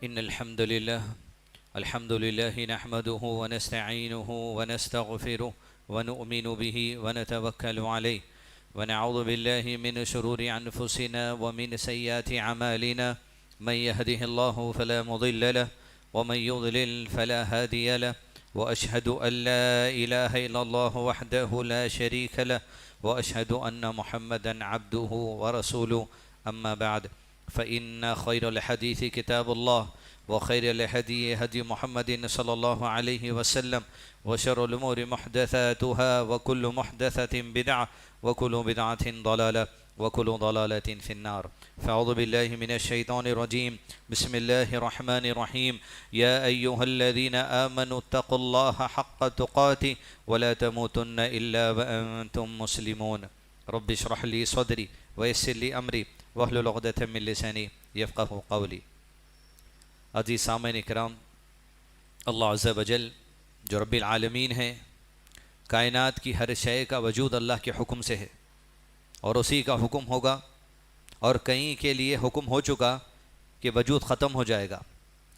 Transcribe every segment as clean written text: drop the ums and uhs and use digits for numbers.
إن الحمد لله نحمده ونستعينه ونستغفره ونؤمن به ونتوكل عليه ونعوذ بالله من شرور أنفسنا ومن سيئات أعمالنا من يهده الله فلا مضل له ومن يضلل فلا هادي له وأشهد أن لا إله إلا الله وحده لا شريك له وأشهد أن محمدا عبده ورسوله أما بعد فإن خير الحديث كتاب الله وخير الهدي هدي محمد صلى الله عليه وسلم وشر الأمور محدثاتها وكل محدثة بدعة وكل بدعة ضلالة وكل ضلالة في النار فأعوذ بالله من الشيطان الرجيم بسم الله الرحمن الرحيم يا أيها الذين آمنوا اتقوا الله حق تقاته ولا تموتن إلا وأنتم مسلمون رب اشرح لي صدري ويسر لي أمري واحلل عقدة من لساني يفقهوا قولي. عزیز سامعین کرام، اللہ عز و جل جو رب العالمین ہے، کائنات کی ہر شے کا وجود اللہ کے حکم سے ہے اور اسی کا حکم ہوگا، اور کئی کے لیے حکم ہو چکا کہ وجود ختم ہو جائے گا،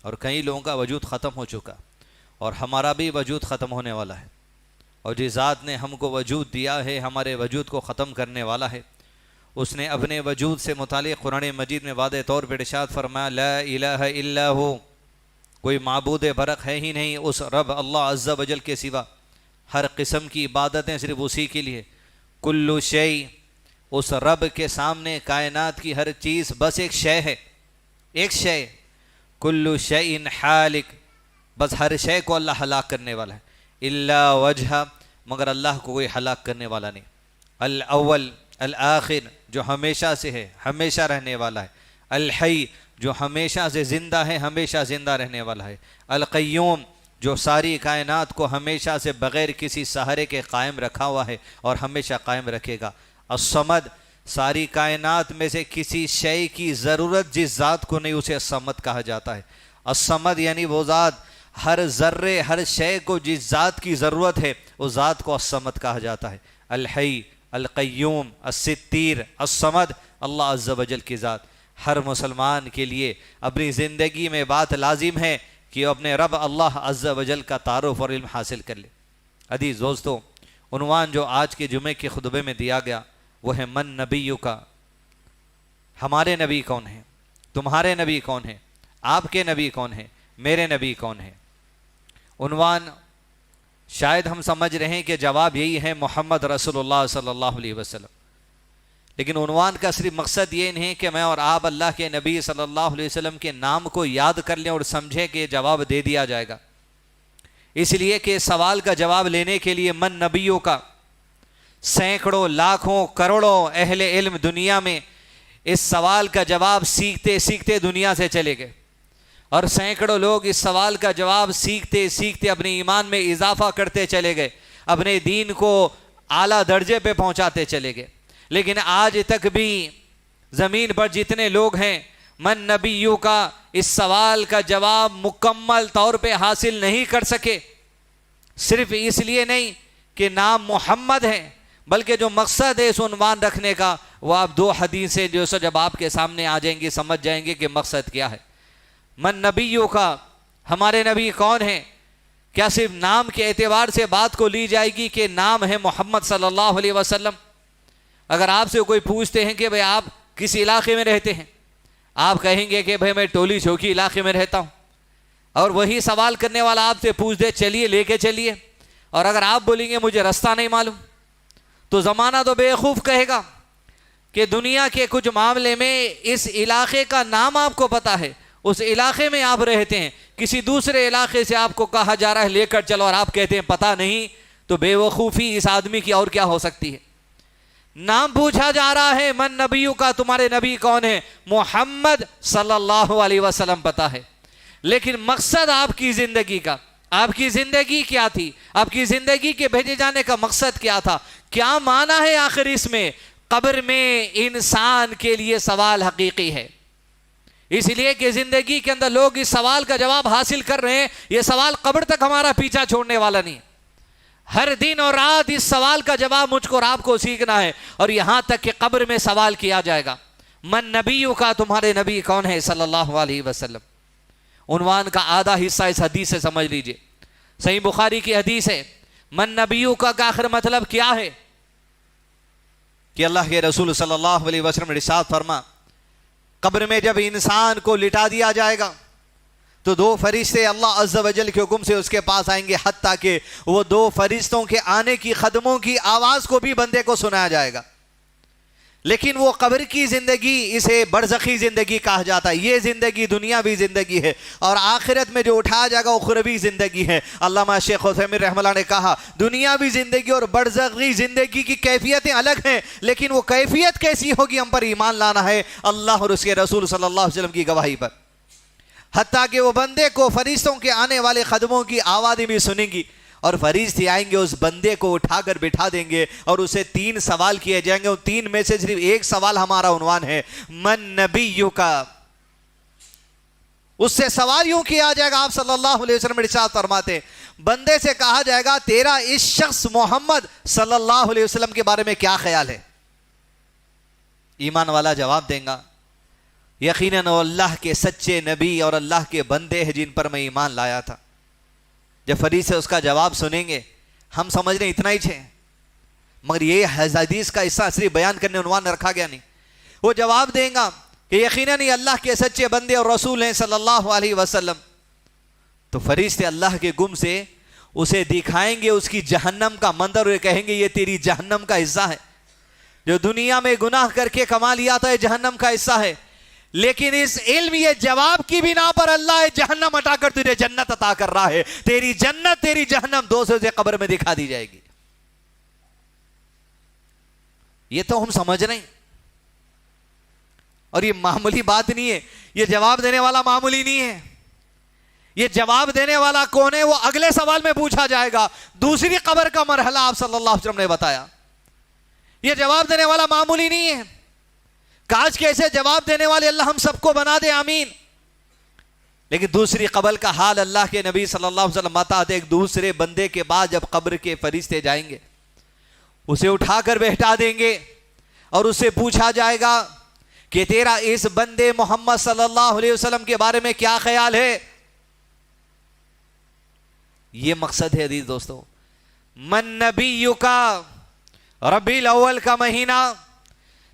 اور کئی لوگوں کا وجود ختم ہو چکا، اور ہمارا بھی وجود ختم ہونے والا ہے. اور جس ذات نے ہم کو وجود دیا ہے، ہمارے وجود کو ختم کرنے والا ہے، اس نے اپنے وجود سے متعلق قرآن مجید میں واضح طور پر ارشاد فرمایا لا الہ الا ہو، کوئی معبود برحق ہے ہی نہیں اس رب اللہ عز و جل کے سوا، ہر قسم کی عبادتیں صرف اسی کے لیے. کل شیء، اس رب کے سامنے کائنات کی ہر چیز بس ایک شے ہے، ایک شے. کل شیء حالک، بس ہر شے کو اللہ ہلاک کرنے والا ہے. الا وجہ، مگر اللہ کو کوئی ہلاک کرنے والا نہیں. الاول الآخر، جو ہمیشہ سے ہے، ہمیشہ رہنے والا ہے. الحی، جو ہمیشہ سے زندہ ہے، ہمیشہ زندہ رہنے والا ہے. القیوم، جو ساری کائنات کو ہمیشہ سے بغیر کسی سہارے کے قائم رکھا ہوا ہے اور ہمیشہ قائم رکھے گا. الصمد، ساری کائنات میں سے کسی شے کی ضرورت جس ذات کو نہیں، اسے الصمد کہا جاتا ہے. الصمد یعنی وہ ذات، ہر ذرے ہر شے کو جس ذات کی ضرورت ہے اس ذات کو الصمد کہا جاتا ہے. الحی، القیوم، الستیر، الصمد، اللہ عز و جل کی ذات. ہر مسلمان کے لیے اپنی زندگی میں بات لازم ہے کہ وہ اپنے رب اللہ عز و جل کا تعارف اور علم حاصل کر لے. عزیز دوستو، عنوان جو آج کے جمعے کے خطبے میں دیا گیا وہ ہے من نبیو کا، ہمارے نبی کون ہیں، تمہارے نبی کون ہیں، آپ کے نبی کون ہیں، میرے نبی کون ہیں. عنوان شاید ہم سمجھ رہے ہیں کہ جواب یہی ہے محمد رسول اللہ صلی اللہ علیہ وسلم، لیکن عنوان کا صرف مقصد یہ نہیں کہ میں اور آپ اللہ کے نبی صلی اللہ علیہ وسلم کے نام کو یاد کر لیں اور سمجھیں کہ جواب دے دیا جائے گا. اس لیے کہ سوال کا جواب لینے کے لیے من نبیوں کا سینکڑوں لاکھوں کروڑوں اہل علم دنیا میں اس سوال کا جواب سیکھتے سیکھتے دنیا سے چلے گئے، اور سینکڑوں لوگ اس سوال کا جواب سیکھتے سیکھتے اپنے ایمان میں اضافہ کرتے چلے گئے، اپنے دین کو اعلیٰ درجے پہ پہنچاتے چلے گئے. لیکن آج تک بھی زمین پر جتنے لوگ ہیں من نبیوں کا اس سوال کا جواب مکمل طور پہ حاصل نہیں کر سکے. صرف اس لیے نہیں کہ نام محمد ہے، بلکہ جو مقصد ہے اس عنوان رکھنے کا وہ آپ دو حدیثیں جو سو جب آپ کے سامنے آ جائیں گے سمجھ جائیں گے کہ مقصد کیا ہے. من نبیوں کا، ہمارے نبی کون ہیں؟ کیا صرف نام کے اعتبار سے بات کو لی جائے گی کہ نام ہے محمد صلی اللہ علیہ وسلم؟ اگر آپ سے کوئی پوچھتے ہیں کہ بھئی آپ کس علاقے میں رہتے ہیں، آپ کہیں گے کہ بھئی میں ٹولی چوکی علاقے میں رہتا ہوں، اور وہی سوال کرنے والا آپ سے پوچھ دے چلیے لے کے چلیے، اور اگر آپ بولیں گے مجھے رستہ نہیں معلوم، تو زمانہ تو بیوقوف کہے گا کہ دنیا کے کچھ معاملے میں اس علاقے کا نام آپ کو پتا ہے، اس علاقے میں آپ رہتے ہیں، کسی دوسرے علاقے سے آپ کو کہا جا رہا ہے لے کر چلو اور آپ کہتے ہیں پتہ نہیں، تو بے وقوفی اس آدمی کی اور کیا ہو سکتی ہے. نام پوچھا جا رہا ہے من نبیوں کا، تمہارے نبی کون ہے؟ محمد صلی اللہ علیہ وسلم پتا ہے، لیکن مقصد آپ کی زندگی کا، آپ کی زندگی کیا تھی، آپ کی زندگی کے بھیجے جانے کا مقصد کیا تھا، کیا معنی ہے آخر اس میں؟ قبر میں انسان کے لیے سوال حقیقی ہے، اس لیے کہ زندگی کے اندر لوگ اس سوال کا جواب حاصل کر رہے ہیں. یہ سوال قبر تک ہمارا پیچھا چھوڑنے والا نہیں. ہر دن اور رات اس سوال کا جواب مجھ کو اور آپ کو سیکھنا ہے، اور یہاں تک کہ قبر میں سوال کیا جائے گا من نبیوں کا، تمہارے نبی کون ہے صلی اللہ علیہ وسلم. عنوان کا آدھا حصہ اس حدیث سے سمجھ لیجئے. صحیح بخاری کی حدیث ہے. من نبیوں کا آخر مطلب کیا ہے کہ اللہ کے رسول صلی اللہ علیہ وسلم نے ارشاد فرما قبر میں جب انسان کو لٹا دیا جائے گا تو دو فرشتے اللہ عز و جل کے حکم سے اس کے پاس آئیں گے، حتیٰ کہ وہ دو فرشتوں کے آنے کی قدموں کی آواز کو بھی بندے کو سنایا جائے گا. لیکن وہ قبر کی زندگی اسے برزخی زندگی کہا جاتا ہے. یہ زندگی دنیاوی زندگی ہے، اور آخرت میں جو اٹھایا جائے گا وہ اخروی زندگی ہے. علامہ شیخ عثیمین رحمہ اللہ نے کہا دنیاوی زندگی اور برزخی زندگی کی کیفیتیں الگ ہیں، لیکن وہ کیفیت کیسی ہوگی ہم پر ایمان لانا ہے اللہ اور اس کے رسول صلی اللہ علیہ وسلم کی گواہی پر. حتیٰ کہ وہ بندے کو فرشتوں کے آنے والے قدموں کی آوازیں بھی سنیں گی، اور فرشتے آئیں گے اس بندے کو اٹھا کر بٹھا دیں گے اور اسے 3 سوال کیے جائیں گے. ان 3 میں سے صرف ایک سوال ہمارا عنوان ہے من نبیوں کا. اس سے سوال یوں کیا جائے گا، آپ صلی اللہ علیہ وسلم ارشاد فرماتے ہیں بندے سے کہا جائے گا تیرا اس شخص محمد صلی اللہ علیہ وسلم کے بارے میں کیا خیال ہے؟ ایمان والا جواب دیں گا یقیناً وہ اللہ کے سچے نبی اور اللہ کے بندے ہیں جن پر میں ایمان لایا تھا. جب فرشتے اس کا جواب سنیں گے ہم سمجھ رہے ہیں اتنا ہی ہے، مگر یہ حدیث کا حصہ صرف بیان کرنے عنوان رکھا گیا نہیں. وہ جواب دیں گا کہ یقیناً یہ اللہ کے سچے بندے اور رسول ہیں صلی اللہ علیہ وسلم. تو فرشتے اللہ کے گم سے اسے دکھائیں گے اس کی جہنم کا منظر اور کہیں گے یہ تیری جہنم کا حصہ ہے، جو دنیا میں گناہ کر کے کما لیا تھا یہ جہنم کا حصہ ہے، لیکن اس علم یہ جواب کی بنا پر اللہ جہنم ہٹا کر تجھے جنت عطا کر رہا ہے. تیری جنت تیری جہنم دو سے قبر میں دکھا دی جائے گی. یہ تو ہم سمجھ رہے ہیں، اور یہ معمولی بات نہیں ہے. یہ جواب دینے والا معمولی نہیں ہے. یہ جواب دینے والا کون ہے وہ اگلے سوال میں پوچھا جائے گا. دوسری قبر کا مرحلہ آپ صلی اللہ علیہ وسلم نے بتایا. یہ جواب دینے والا معمولی نہیں ہے. کاش کے ایسے جواب دینے والے اللہ ہم سب کو بنا دے، آمین. لیکن دوسری قبر کا حال اللہ کے نبی صلی اللہ علیہ وسلم بتاتے. ایک دوسرے بندے کے بعد جب قبر کے فرشتے جائیں گے اسے اٹھا کر بیٹھا دیں گے اور اس سے پوچھا جائے گا کہ تیرا اس بندے محمد صلی اللہ علیہ وسلم کے بارے میں کیا خیال ہے؟ یہ مقصد ہے عزیز دوستو. من نبیوں کا ربیع الاول کا مہینہ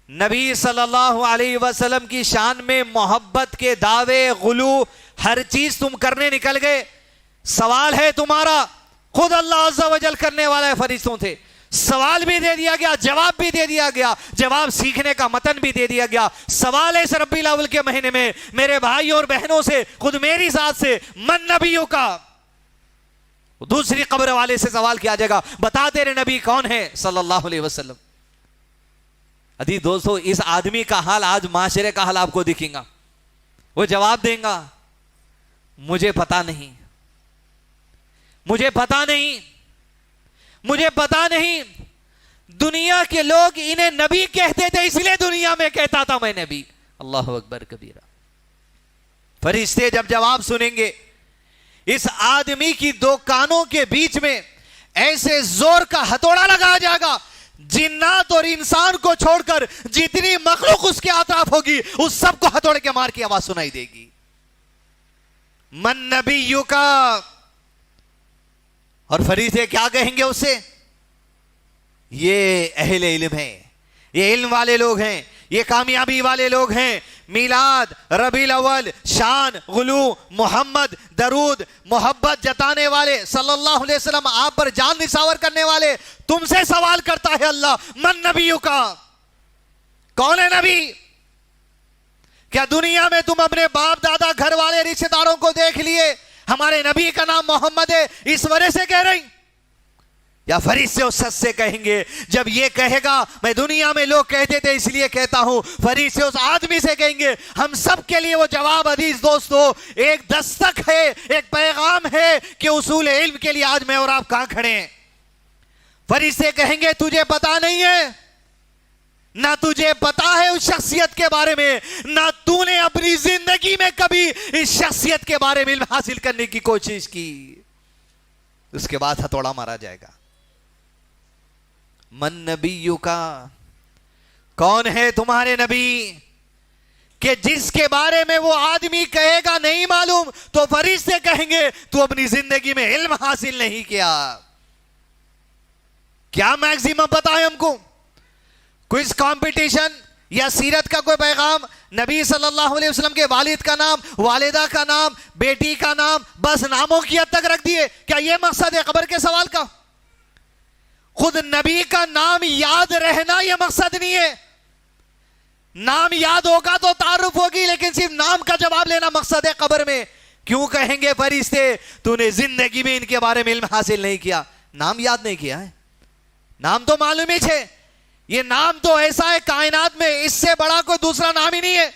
نبی صلی اللہ علیہ وسلم کی شان میں محبت کے دعوے غلو ہر چیز تم کرنے نکل گئے. سوال ہے تمہارا، خود اللہ عز و جل کرنے والے فرشتوں تھے. سوال بھی دے دیا گیا، جواب بھی دے دیا گیا، جواب سیکھنے کا متن بھی دے دیا گیا. سوال ہے اس ربیع الاول کے مہینے میں میرے بھائیوں اور بہنوں سے، خود میری ذات سے، من نبیوں کا. دوسری قبر والے سے سوال کیا جائے گا بتا تیرے نبی کون ہے صلی اللہ علیہ وسلم. عزیز دوستو اس آدمی کا حال آج معاشرے کا حال آپ کو دکھیں گا. وہ جواب دیں گا مجھے پتا نہیں، مجھے پتا نہیں، مجھے پتا نہیں. دنیا کے لوگ انہیں نبی کہتے تھے اس لیے دنیا میں کہتا تھا میں نبی. اللہ اکبر کبیرہ. فرشتے جب جواب سنیں گے اس آدمی کی دو کانوں کے بیچ میں ایسے زور کا ہتھوڑا لگایا جائے گا جنات اور انسان کو چھوڑ کر جتنی مخلوق اس کے اطراف ہوگی اس سب کو ہتھوڑے کے مار کی آواز سنائی دے گی. من نبیوں کا. اور فرشتے کیا کہیں گے اس سے؟ یہ اہل علم ہیں، یہ علم والے لوگ ہیں، یہ کامیابی والے لوگ ہیں. میلاد، ربیع الاول، شان، غلو، محمد، درود، محبت جتانے والے صلی اللہ علیہ وسلم، آپ پر جان نثار کرنے والے. تم سے سوال کرتا ہے اللہ من نبیوں کا. کون ہے نبی؟ کیا دنیا میں تم اپنے باپ دادا گھر والے رشتہ داروں کو دیکھ لیے ہمارے نبی کا نام محمد ہے اس وجہ سے کہہ رہی؟ یا فرشتے اس شخص سے کہیں گے جب یہ کہے گا میں دنیا میں لوگ کہتے تھے اس لیے کہتا ہوں. فرشتے اس آدمی سے کہیں گے ہم سب کے لیے وہ جواب عزیز دوستو ایک دستک ہے، ایک پیغام ہے کہ اصول علم کے لیے آج میں اور آپ کہاں کھڑے ہیں. فرشتے کہیں گے تجھے پتا نہیں ہے، نہ تجھے پتا ہے اس شخصیت کے بارے میں، نہ تو نے اپنی زندگی میں کبھی اس شخصیت کے بارے میں علم حاصل کرنے کی کوشش کی. اس کے بعد ہتھوڑا مارا جائے گا. من نبیوں کا. کون ہے تمہارے نبی کہ جس کے بارے میں وہ آدمی کہے گا نہیں معلوم، معلوم تو فرشتے کہیں گے تو اپنی زندگی میں علم حاصل نہیں کیا. کیا میکسیمم پتا ہے ہم کو؟ کوئز کمپٹیشن یا سیرت کا کوئی پیغام، نبی صلی اللہ علیہ وسلم کے والد کا نام، والدہ کا نام، بیٹی کا نام، بس ناموں کی حد تک رکھ دیے. کیا یہ مقصد ہے قبر کے سوال کا؟ خود نبی کا نام یاد رہنا یہ مقصد نہیں ہے. نام یاد ہوگا تو تعارف ہوگی، لیکن صرف نام کا جواب لینا مقصد ہے قبر میں. کیوں کہیں گے فرشتے تو نے زندگی میں ان کے بارے میں علم حاصل نہیں کیا، نام یاد نہیں کیا ہے؟ نام تو معلوم ہی ہے. یہ نام تو ایسا ہے کائنات میں اس سے بڑا کوئی دوسرا نام ہی نہیں ہے.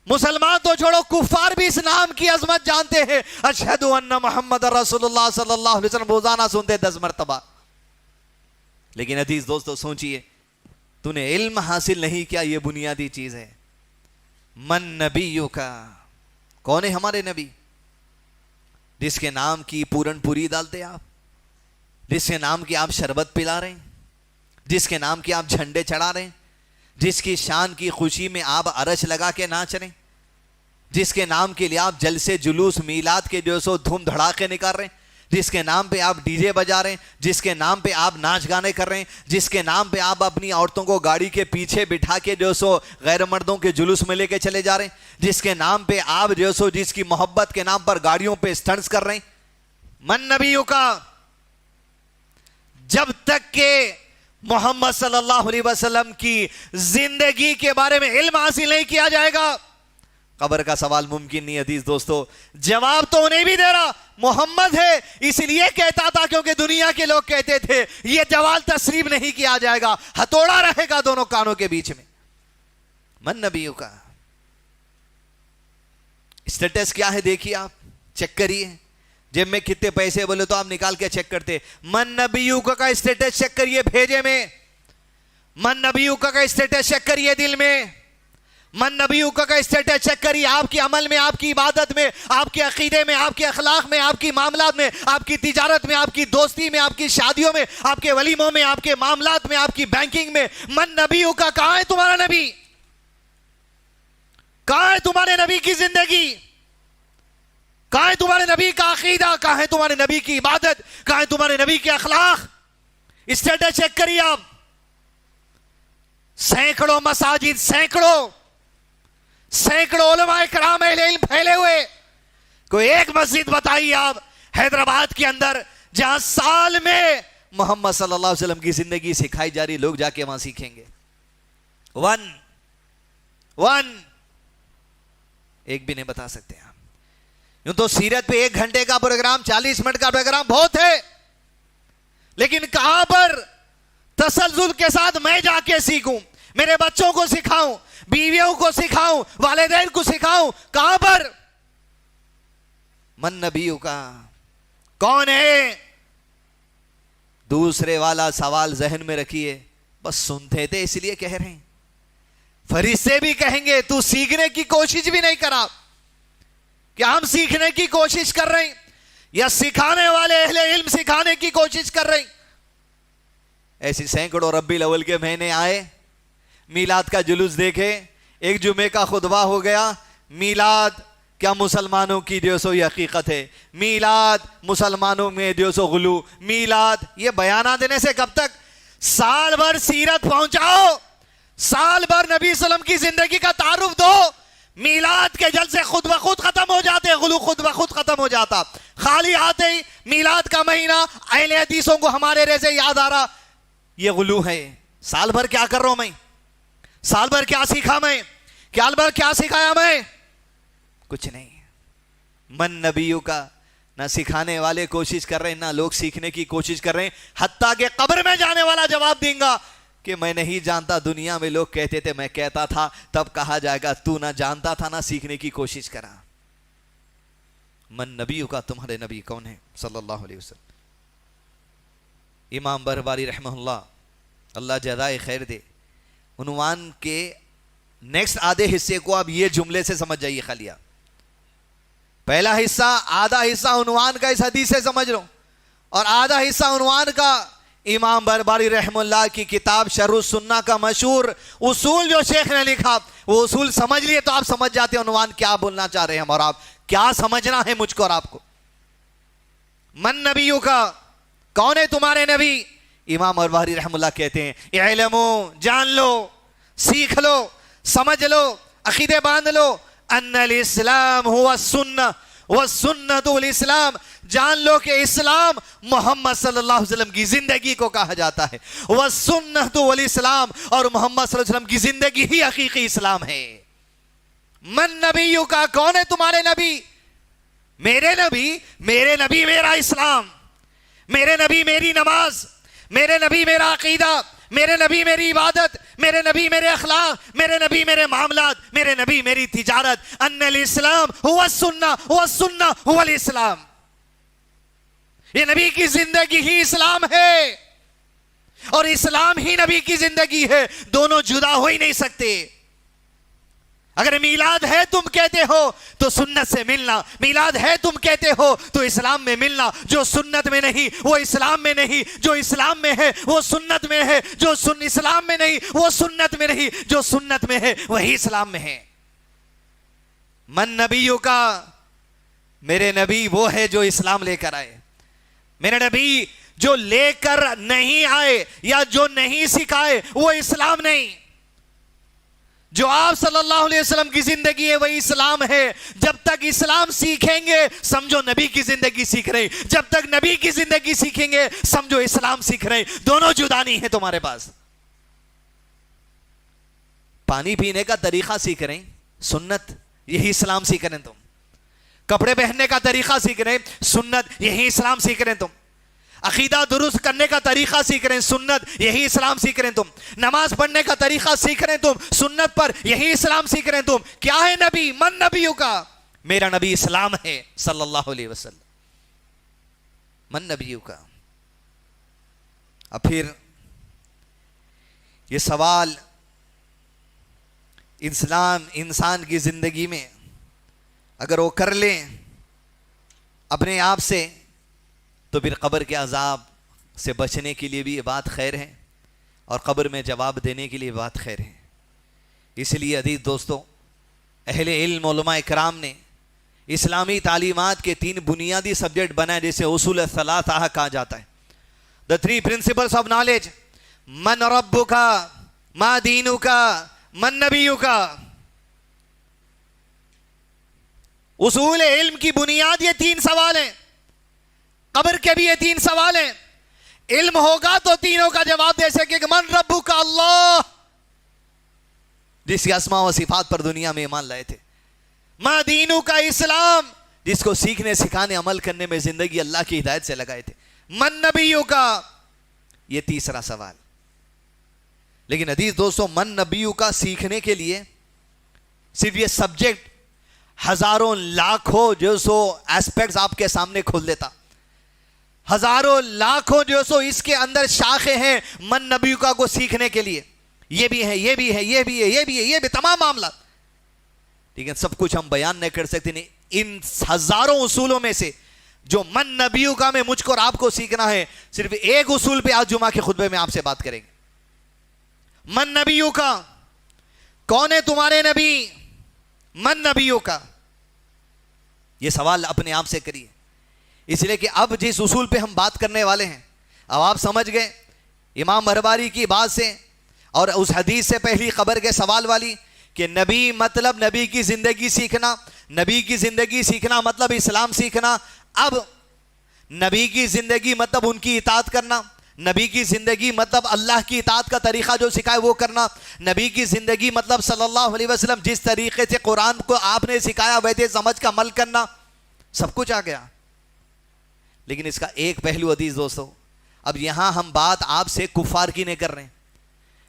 مسلمان تو چھوڑو، کفار بھی اس نام کی عظمت جانتے ہیں. اشہد ان محمد رسول اللہ صلی اللہ علیہ وسلم روزانہ سنتے 10 مرتبہ. لیکن عزیز دوستو سوچئے، تو نے علم حاصل نہیں کیا، یہ بنیادی چیز ہے. من نبیوں کا، کون ہے ہمارے نبی؟ جس کے نام کی پورن پوری ڈالتے آپ، جس کے نام کی آپ شربت پلا رہے ہیں، جس کے نام کی آپ جھنڈے چڑھا رہے ہیں، جس کی شان کی خوشی میں آپ عرش لگا کے ناچ رہے ہیں، جس کے نام کے لیے آپ جلسے جلوس میلاد کے جو سو دھوم دھڑاکے نکال رہے ہیں، جس کے نام پہ آپ ڈی جے بجا رہے ہیں، جس کے نام پہ آپ ناچ گانے کر رہے ہیں، جس کے نام پہ آپ اپنی عورتوں کو گاڑی کے پیچھے بٹھا کے جو سو غیر مردوں کے جلوس میں لے کے چلے جا رہے ہیں، جس کے نام پہ آپ جو سو جس کی محبت کے نام پر گاڑیوں پہ سٹنٹس کر رہے ہیں. من نبیوں کا، جب تک کہ محمد صلی اللہ علیہ وسلم کی زندگی کے بارے میں علم حاصل نہیں کیا جائے گا، قبر کا سوال ممکن نہیں. عزیز دوستو جواب تو انہیں بھی دے رہا محمد ہے، اس لیے کہتا تھا کیونکہ دنیا کے لوگ کہتے تھے یہ جوال تسلیم نہیں کیا جائے گا، ہتھوڑا رہے گا دونوں کانوں کے بیچ میں. من نبیوں کا اسٹیٹس کیا ہے دیکھیے، آپ چیک کریے. جب میں کتنے پیسے بولے تو آپ نکال کے چیک کرتے. من نبیوں کا اسٹیٹس چیک کریے بھیجے میں، من نبیوں کا اسٹیٹس چیک کریے دل میں، من نبیوں کا اسٹیٹس چیک کریے آپ کی عمل میں، آپ کی عبادت میں، آپ کے عقیدے میں، آپ کے اخلاق میں، آپ کی معاملات میں، آپ کی تجارت میں، آپ کی دوستی میں، آپ کی شادیوں میں، آپ کے ولیموں میں، آپ کے معاملات میں، آپ کی بینکنگ میں. من نبیوں کا، کہاں ہے تمہارا نبی؟ کہاں ہے تمہارے نبی کی زندگی؟ کہاں ہے تمہارے نبی کا عقیدہ؟ کہاں ہے تمہارے نبی کی عبادت؟ کہاں ہے تمہارے نبی کے اخلاق؟ اسٹیٹس چیک کریے آپ. سینکڑوں مساجد، سینکڑوں علماء کرام اہل علم پھیلے ہوئے، کوئی ایک مسجد بتائیے آپ حیدرآباد کے اندر جہاں سال میں محمد صلی اللہ علیہ وسلم کی زندگی سکھائی جا رہی، لوگ جا کے وہاں سیکھیں گے. ون ایک بھی نہیں بتا سکتے آپ. یوں تو سیرت پہ 1 گھنٹے کا پروگرام، 40 منٹ کا پروگرام بہت ہے، لیکن کہاں پر تسلسل کے ساتھ میں جا کے سیکھوں، میرے بچوں کو سکھاؤں، بیویوں کو سکھاؤں، والدین کو سکھاؤں؟ کہاں پر؟ من نبیوں کا کون ہے؟ دوسرے والا سوال ذہن میں رکھیے، بس سنتے تھے اس لیے کہہ رہے ہیں. فرشتے بھی کہیں گے تو سیکھنے کی کوشش بھی نہیں کرا. کیا ہم سیکھنے کی کوشش کر رہے ہیں یا سکھانے والے اہل علم سکھانے کی کوشش کر رہے ہیں؟ ایسی سینکڑوں ربیع الاول کے مہینے آئے، میلاد کا جلوس دیکھے، ایک جمعے کا خطبہ ہو گیا. میلاد کیا مسلمانوں کی جو سو یہ حقیقت ہے؟ میلاد مسلمانوں میں جو سو غلو. میلاد یہ بیانات دینے سے کب تک؟ سال بھر سیرت پہنچاؤ، سال بھر نبی صلی اللہ علیہ وسلم کی زندگی کا تعارف دو. میلاد کے جلسے خود بخود ختم ہو جاتے، غلو خود بخود ختم ہو جاتا. خالی آتے ہی میلاد کا مہینہ اہل حدیثوں کو ہمارے ریزے یاد آ رہا، یہ غلو ہے. سال بھر کیا کر رہا ہوں میں؟ سال بھر کیا سیکھا میں؟ سال بھر کیا سکھایا میں؟ کچھ نہیں. من نبیوں کا نہ سکھانے والے کوشش کر رہے ہیں، نہ لوگ سیکھنے کی کوشش کر رہے ہیں. حتیٰ کہ قبر میں جانے والا جواب دیں گا کہ میں نہیں جانتا. دنیا میں لوگ کہتے تھے، میں کہتا تھا، تب کہا جائے گا تو نہ جانتا تھا نہ سیکھنے کی کوشش کرا. من نبیوں کا، تمہارے نبی کون ہے صلی اللہ علیہ وسلم؟ امام بربری رحمہ اللہ جزائے خیر دے، عنوان کے نیکسٹ آدھے حصے کو آپ یہ جملے سے سمجھ جائیے. خالی آپ پہلا حصہ، آدھا حصہ عنوان کا اس حدیث سے سمجھ لو، اور آدھا حصہ عنوان کا امام بربری رحم اللہ کی کتاب شرح السنہ کا مشہور اصول جو شیخ نے لکھا، وہ اصول سمجھ لیے تو آپ سمجھ جاتے ہیں عنوان کیا بولنا چاہ رہے ہیں اور آپ کیا سمجھنا ہے مجھ کو اور آپ کو۔ من نبیوں کا، کون ہے تمہارے نبی؟ امام بربری رحم اللہ کہتے ہیں اعلمو، جان لو، سیکھ لو، سمجھ لو، عقیدے باندھ لو، ان الاسلام هو السنہ والسنۃ الاسلام، جان لو کہ اسلام محمد صلی اللہ علیہ وسلم کی زندگی کو کہا جاتا ہے، والسنۃ والاسلام، اور محمد صلی اللہ علیہ وسلم کی زندگی ہی حقیقی اسلام ہے۔ من نبیوں کا، کون ہے تمہارے نبی؟ میرے نبی میرا اسلام، میرے نبی میری نماز، میرے نبی میرا عقیدہ، میرے نبی میری عبادت، میرے نبی میرے اخلاق، میرے نبی میرے معاملات، میرے نبی میری تجارت۔ ان الاسلام هو السنہ والسنہ هو الاسلام، یہ نبی کی زندگی ہی اسلام ہے اور اسلام ہی نبی کی زندگی ہے، دونوں جدا ہو ہی نہیں سکتے۔ اگر میلاد ہے تم کہتے ہو تو سنت سے ملنا، میلاد ہے تم کہتے ہو تو اسلام میں ملنا، جو سنت میں نہیں وہ اسلام میں نہیں، جو اسلام میں ہے وہ سنت میں ہے، جو اسلام میں نہیں وہ سنت میں نہیں، جو سنت میں ہے وہی اسلام میں ہے۔ من نبیوں کا، میرے نبی وہ ہے جو اسلام لے کر آئے، میرے نبی جو لے کر نہیں آئے یا جو نہیں سکھائے وہ اسلام نہیں۔ جو آپ صلی اللہ علیہ وسلم کی زندگی ہے وہی اسلام ہے۔ جب تک اسلام سیکھیں گے سمجھو نبی کی زندگی سیکھ رہے، جب تک نبی کی زندگی سیکھیں گے سمجھو اسلام سیکھ رہے، دونوں جدا نہیں ہے تمہارے پاس۔ پانی پینے کا طریقہ سیکھ رہے سنت، یہی اسلام سیکھ رہے تم۔ کپڑے پہننے کا طریقہ سیکھ رہے سنت، یہی اسلام سیکھ رہے تم۔ عقیدہ درست کرنے کا طریقہ سیکھ رہے ہیں سنت، یہی اسلام سیکھ رہے ہیں تم۔ نماز پڑھنے کا طریقہ سیکھ رہے ہیں تم سنت پر، یہی اسلام سیکھ رہے ہیں تم۔ کیا ہے نبی؟ من نبیوں کا، میرا نبی اسلام ہے صلی اللہ علیہ وسلم، من نبیوں کا۔ اب پھر یہ سوال انسان کی زندگی میں اگر وہ کر لیں اپنے آپ سے تو پھر قبر کے عذاب سے بچنے کے لیے بھی یہ بات خیر ہے اور قبر میں جواب دینے کے لیے بات خیر ہے۔ اس لیے عزیز دوستو، اہل علم علماء اکرام نے اسلامی تعلیمات کے 3 بنیادی سبجیکٹ بنائے جسے اصول ثلاثہ کہا جاتا ہے۔ The 3 principles of knowledge، من ربک، ما دینک، من نبیک۔ اصول علم کی بنیاد یہ 3 سوال ہیں، قبر کے بھی یہ 3 سوال ہیں۔ علم ہوگا تو تینوں کا جواب دے سکے کہ من ربک، اللہ، جس کی اسماء و صفات پر دنیا میں ایمان لائے تھے۔ ما دینو کا، اسلام، جس کو سیکھنے سکھانے عمل کرنے میں زندگی اللہ کی ہدایت سے لگائے تھے۔ من نبیوں کا، یہ تیسرا سوال۔ لیکن عزیز دوستو، من نبیوں کا سیکھنے کے لیے صرف یہ سبجیکٹ ہزاروں لاکھوں جو سو ایسپیکٹس آپ کے سامنے کھول دیتا، ہزاروں لاکھوں جو سو اس کے اندر شاخیں ہیں من نبیوں کا کو سیکھنے کے لیے، یہ بھی ہے، یہ بھی ہے، یہ بھی ہے، یہ بھی ہے، یہ بھی تمام معاملات، لیکن سب کچھ ہم بیان نہیں کر سکتے۔ نہیں، ان ہزاروں اصولوں میں سے جو من نبیوں کا میں مجھ کو اور آپ کو سیکھنا ہے، صرف ایک اصول پہ آج جمعہ کے خطبے میں آپ سے بات کریں گے۔ من نبیوں کا، کون ہے تمہارے نبی؟ من نبیوں کا، یہ سوال اپنے آپ سے کریے، اس لیے کہ اب جس اصول پہ ہم بات کرنے والے ہیں اب آپ سمجھ گئے امام بربری کی بات سے اور اس حدیث سے پہلی خبر کے سوال والی کہ نبی مطلب نبی کی زندگی سیکھنا، نبی کی زندگی سیکھنا مطلب اسلام سیکھنا۔ اب نبی کی زندگی مطلب ان کی اطاعت کرنا، نبی کی زندگی مطلب اللہ کی اطاعت کا طریقہ جو سکھائے وہ کرنا، نبی کی زندگی مطلب صلی اللہ علیہ وسلم جس طریقے سے قرآن کو آپ نے سکھایا ویسے سمجھ کا عمل کرنا، سب کچھ آ گیا۔ لیکن اس کا ایک پہلو عزیز دوستو، اب یہاں ہم بات آپ سے کفار کی نہیں کر رہے ہیں،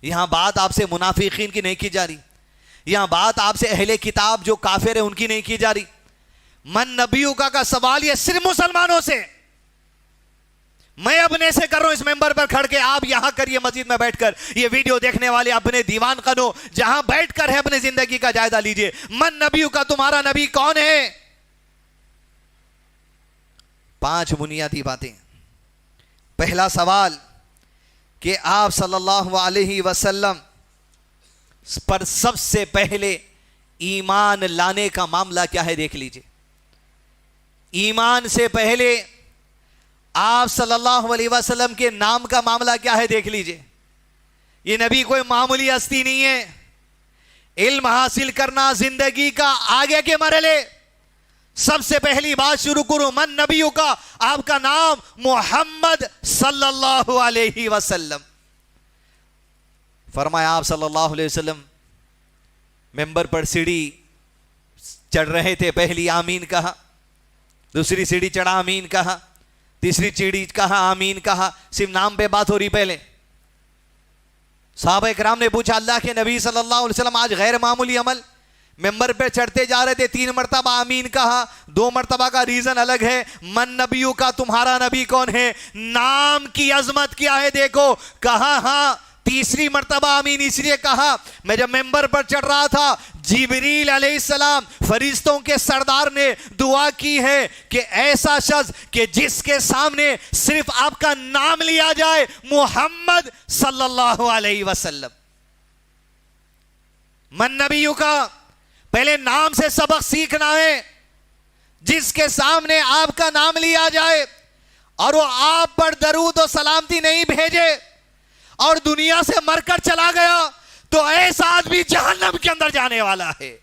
یہاں بات آپ سے منافقین کی نہیں کی جا رہی، یہاں بات آپ سے اہل کتاب جو کافر ہیں ان کی نہیں کی جا رہی۔ من نبیوں کا سوال یہ صرف مسلمانوں سے، میں اپنے سے کر رہا ہوں اس ممبر پر کھڑ کے، آپ یہاں کریے مسجد میں بیٹھ کر، یہ ویڈیو دیکھنے والے اپنے دیوان خانوں جہاں بیٹھ کر ہے اپنے زندگی کا جائزہ لیجئے۔ من نبیوں کا تمہارا نبی کون ہے؟ 5 بنیادی باتیں۔ پہلا سوال کہ آپ صلی اللہ علیہ وسلم پر سب سے پہلے ایمان لانے کا معاملہ کیا ہے دیکھ لیجئے. ایمان سے پہلے آپ صلی اللہ علیہ وسلم کے نام کا معاملہ کیا ہے دیکھ لیجئے. یہ نبی کوئی معمولی ہستی نہیں ہے. علم حاصل کرنا زندگی کا آگے کے مرحلے. سب سے پہلی بات شروع کروں من نبیوں کا, آپ کا نام محمد صلی اللہ علیہ وسلم. فرمایا آپ صلی اللہ علیہ وسلم ممبر پر سیڑھی چڑھ رہے تھے, پہلی آمین کہا, دوسری سیڑھی چڑھا آمین کہا, تیسری سیڑھی کہا آمین کہا. صرف نام پہ بات ہو رہی. پہلے صحابہ کرام نے پوچھا اللہ کے نبی صلی اللہ علیہ وسلم آج غیر معمولی عمل, ممبر پہ چڑھتے جا رہے تھے, 3 مرتبہ آمین کہا, 2 مرتبہ کا ریزن الگ ہے. من نبیوں کا, تمہارا نبی کون ہے, نام کی عظمت کیا ہے دیکھو. کہا ہاں. تیسری مرتبہ آمین اس لیے کہا میں جب ممبر پر چڑھ رہا تھا جبریل علیہ السلام فرشتوں کے سردار نے دعا کی ہے کہ ایسا شخص کہ جس کے سامنے صرف آپ کا نام لیا جائے محمد صلی اللہ علیہ وسلم. من نبیوں کا پہلے نام سے سبق سیکھنا ہے. جس کے سامنے آپ کا نام لیا جائے اور وہ آپ پر درود و سلامتی نہیں بھیجے اور دنیا سے مر کر چلا گیا تو ایسا آدمی جہنم کے اندر جانے والا ہے.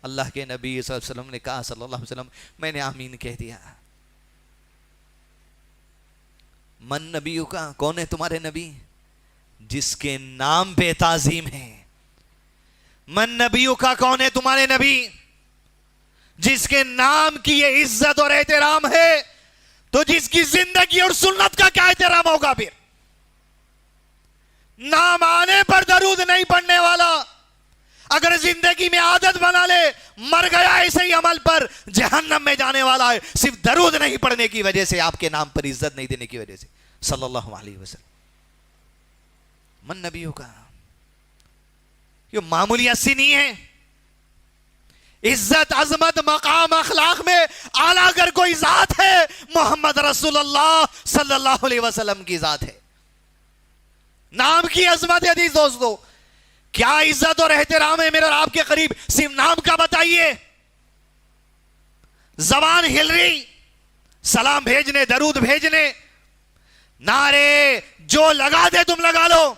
اللہ کے نبی صلی اللہ علیہ وسلم نے کہا صلی اللہ علیہ وسلم میں نے آمین کہہ دیا. من نبیوں کا, کون ہے تمہارے نبی, جس کے نام پہ تعظیم ہے. من نبیوں کا کون ہے تمہارے نبی, جس کے نام کی یہ عزت اور احترام ہے, تو جس کی زندگی اور سنت کا کیا احترام ہوگا. پھر نام آنے پر درود نہیں پڑھنے والا اگر زندگی میں عادت بنا لے, مر گیا ایسے ہی عمل پر, جہنم میں جانے والا ہے. صرف درود نہیں پڑھنے کی وجہ سے, آپ کے نام پر عزت نہیں دینے کی وجہ سے صلی اللہ علیہ وسلم. من نبیوں کا یہ معمولی ہستی نہیں ہے. عزت, عظمت, مقام, اخلاق میں اعلیٰ اگر کوئی ذات ہے محمد رسول اللہ صلی اللہ علیہ وسلم کی ذات ہے. نام کی عظمت ہے دوستو. کیا عزت اور احترام ہے میرے اور آپ کے قریب, صرف نام کا بتائیے. زبان ہل رہی, سلام بھیجنے, درود بھیجنے, نعرے جو لگا دے تم لگا لو.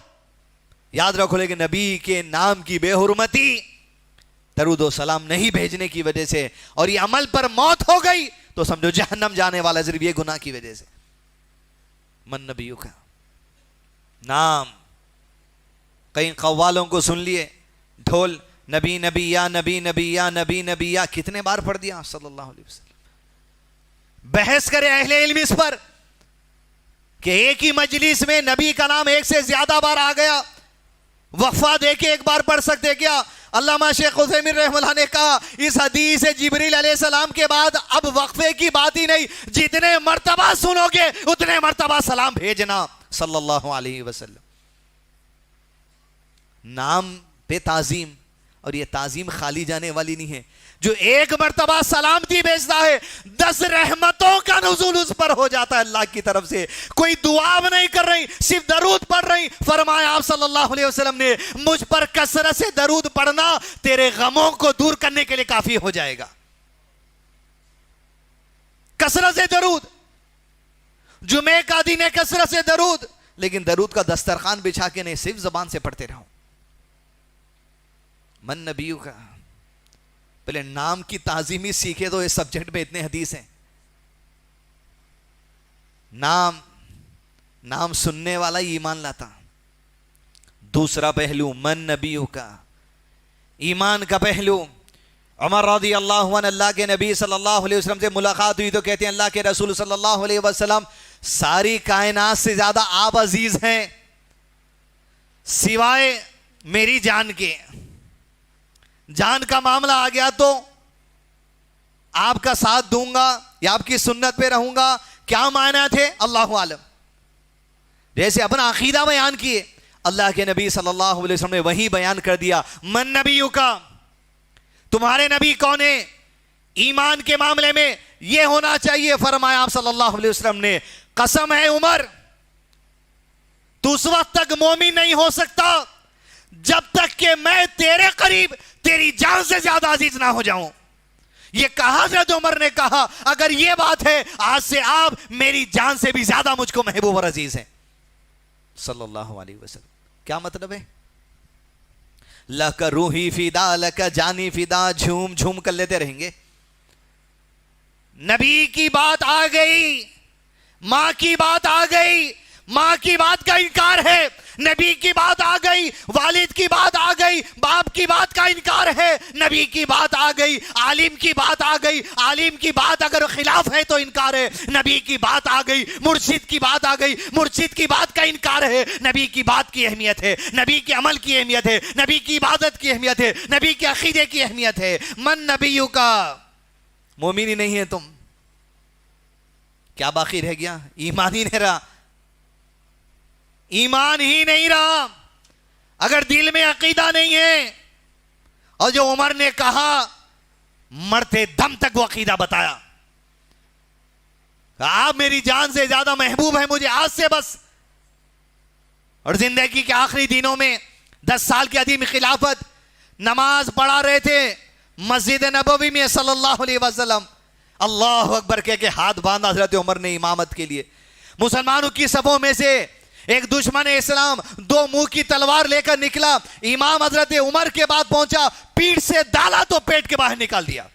یاد رکھو لیکن نبی کے نام کی بے حرمتی, درود و سلام نہیں بھیجنے کی وجہ سے اور یہ عمل پر موت ہو گئی تو سمجھو جہنم جانے والا صرف یہ گناہ کی وجہ سے. من نبیوں کا نام. کئی قوالوں کو سن لیے ڈھول نبی نبی یا نبی نبی یا نبی نبی یا, کتنے بار پڑھ دیا صلی اللہ علیہ وسلم. بحث کرے اہل علم اس پر کہ ایک ہی مجلس میں نبی کا نام ایک سے زیادہ بار آ گیا, وقفہ دے کے ایک بار پڑھ سکتے کیا. علامہ شیخ عثیمین رحمہ اللہ نے کہا اس حدیث جبریل علیہ السلام کے بعد اب وقفے کی بات ہی نہیں, جتنے مرتبہ سنو گے اتنے مرتبہ سلام بھیجنا صلی اللہ علیہ وسلم. نام پہ تعظیم, اور یہ تعظیم خالی جانے والی نہیں ہے. جو ایک مرتبہ سلامتی بھیجتا ہے 10 رحمتوں کا نزول اس پر ہو جاتا ہے اللہ کی طرف سے. کوئی دعا نہیں کر رہی, صرف درود پڑھ رہی. فرمایا آپ صلی اللہ علیہ وسلم نے مجھ پر کثرت سے درود پڑھنا تیرے غموں کو دور کرنے کے لیے کافی ہو جائے گا. کثرت سے درود, جمعے کا دن ہے کثرت سے درود, لیکن درود کا دسترخوان بچھا کے نہیں, صرف زبان سے پڑھتے رہو. من نبیوں کا پہلے نام کی تعظیمی سیکھے تو اس سبجیکٹ میں اتنے حدیث ہیں. نام سننے والا ہی ایمان لاتا. دوسرا پہلو من نبیوں کا ایمان کا پہلو. عمر رضی اللہ عنہ اللہ کے نبی صلی اللہ علیہ وسلم سے ملاقات ہوئی تو کہتے ہیں اللہ کے رسول صلی اللہ علیہ وسلم ساری کائنات سے زیادہ آپ عزیز ہیں سوائے میری جان کے. جان کا معاملہ آ گیا تو آپ کا ساتھ دوں گا یا آپ کی سنت پہ رہوں گا. کیا معنی تھے اللہ عالم. جیسے اپنا عقیدہ بیان کیے, اللہ کے نبی صلی اللہ علیہ وسلم نے وہی بیان کر دیا. من نبیوں کا, تمہارے نبی کون ہے, ایمان کے معاملے میں یہ ہونا چاہیے. فرمایا آپ صلی اللہ علیہ وسلم نے قسم ہے عمر تو اس وقت تک مومن نہیں ہو سکتا جب تک کہ میں تیرے قریب تیری جان سے زیادہ عزیز نہ ہو جاؤں. یہ کہا حضرت عمر نے کہا اگر یہ بات ہے آج سے آپ میری جان سے بھی زیادہ مجھ کو محبوب اور عزیز ہیں صلی اللہ علیہ وسلم. کیا مطلب ہے؟ لک روحی فدا لک جانی فدا، جھوم جھوم کر لیتے رہیں گے. نبی کی بات آ گئی، ماں کی بات آ گئی، ماں کی بات کا انکار ہے. نبی کی بات آ گئی، والد کی بات آ گئی، باپ کی بات کا انکار ہے. نبی کی بات آ گئی، عالم کی بات آ گئی، عالم کی بات اگر خلاف ہے تو انکار ہے. نبی کی بات آ گئی، مرشد کی بات آ گئی، مرشد کی بات کا انکار ہے. نبی کی بات کی اہمیت ہے، نبی کے عمل کی اہمیت ہے، نبی کی عبادت کی اہمیت ہے، نبی کے عقیدے کی اہمیت ہے. من نبیوں کا، مومن ہی نہیں ہے تم، کیا باقی رہ گیا؟ ایمان ہی نہیں رہا، ایمان ہی نہیں رہا. اگر دل میں عقیدہ نہیں ہے، اور جو عمر نے کہا مرتے دم تک وہ عقیدہ بتایا، آپ میری جان سے زیادہ محبوب ہیں مجھے آج سے بس. اور زندگی کے آخری دنوں میں 10 سال کی عدیم خلافت، نماز پڑھا رہے تھے مسجد نبوی میں صلی اللہ علیہ وسلم. اللہ اکبر کہہ کے ہاتھ باندھا حضرت عمر نے امامت کے لیے. مسلمانوں کی صفوں میں سے ایک دشمن اسلام 2 منہ کی تلوار لے کر نکلا. امام حضرت عمر کے بعد پہنچا، پیٹ سے ڈالا تو پیٹ کے باہر نکال دیا،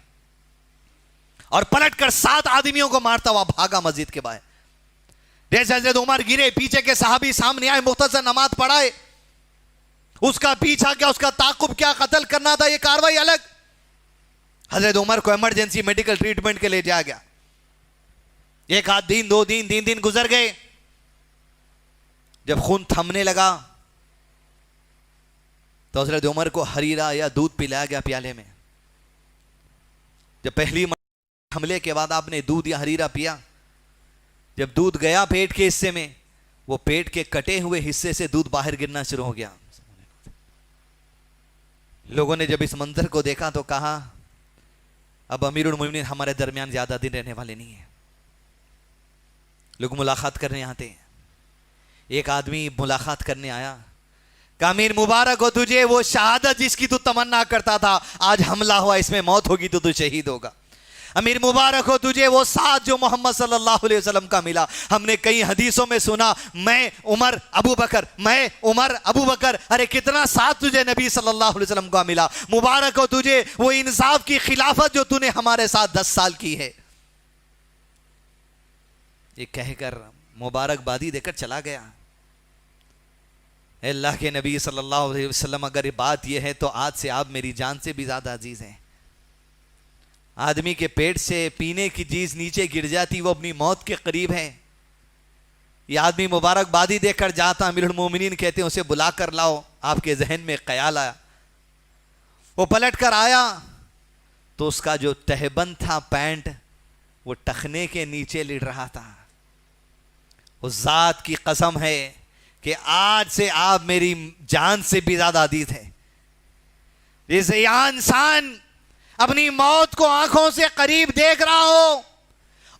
اور پلٹ کر 7 آدمیوں کو مارتا ہوا بھاگا مسجد کے باہر. جیسے حضرت عمر گرے، پیچھے کے صحابی سامنے آئے، مختصر نماز پڑھائے. اس کا پیچھا کیا، اس کا تعاقب کیا، قتل کرنا تھا، یہ کاروائی الگ. حضرت عمر کو ایمرجنسی میڈیکل ٹریٹمنٹ کے لیے جایا گیا. 1 آدھ دن، 2 دن، 3 دن گزر گئے. جب خون تھمنے لگا تو حضرت عمر کو حریرہ یا دودھ پلایا گیا پیالے میں. جب پہلی حملے کے بعد آپ نے دودھ یا حریرہ پیا، جب دودھ گیا پیٹ کے حصے میں، وہ پیٹ کے کٹے ہوئے حصے سے دودھ باہر گرنا شروع ہو گیا. لوگوں نے جب اس منظر کو دیکھا تو کہا اب امیر المومنین ہمارے درمیان زیادہ دن رہنے والے نہیں ہیں. لوگ ملاقات کرنے آتے ہیں. ایک آدمی ملاقات کرنے آیا، کہا امیر مبارک ہو تجھے، وہ شہادت جس کی تو تمنا کرتا تھا آج حملہ ہوا، اس میں موت ہوگی تو شہید ہوگا. امیر مبارک ہو تجھے وہ ساتھ جو محمد صلی اللہ علیہ وسلم کا ملا. ہم نے کئی حدیثوں میں سنا میں عمر ابو بکر، میں عمر ابو بکر. ارے کتنا ساتھ تجھے نبی صلی اللہ علیہ وسلم کا ملا. مبارک ہو تجھے وہ انصاف کی خلافت جو تو نے ہمارے ساتھ 10 سال کی ہے. یہ کہہ کر مبارک بادی دے کر چلا گیا. اے اللہ کے نبی صلی اللہ علیہ وسلم، اگر یہ بات یہ ہے تو آج سے آپ میری جان سے بھی زیادہ عزیز ہیں. آدمی کے پیٹ سے پینے کی چیز نیچے گر جاتی، وہ اپنی موت کے قریب ہے. یہ آدمی مبارک بادی دے کر جاتا، امیر المومنین کہتے ہیں اسے بلا کر لاؤ. آپ کے ذہن میں خیال آیا، وہ پلٹ کر آیا تو اس کا جو تہبند تھا پینٹ، وہ ٹخنے کے نیچے لڑ رہا تھا. اس ذات کی قسم ہے کہ آج سے آپ میری جان سے بھی زیادہ عزیز ہے. جیسے یہاں انسان اپنی موت کو آنکھوں سے قریب دیکھ رہا ہو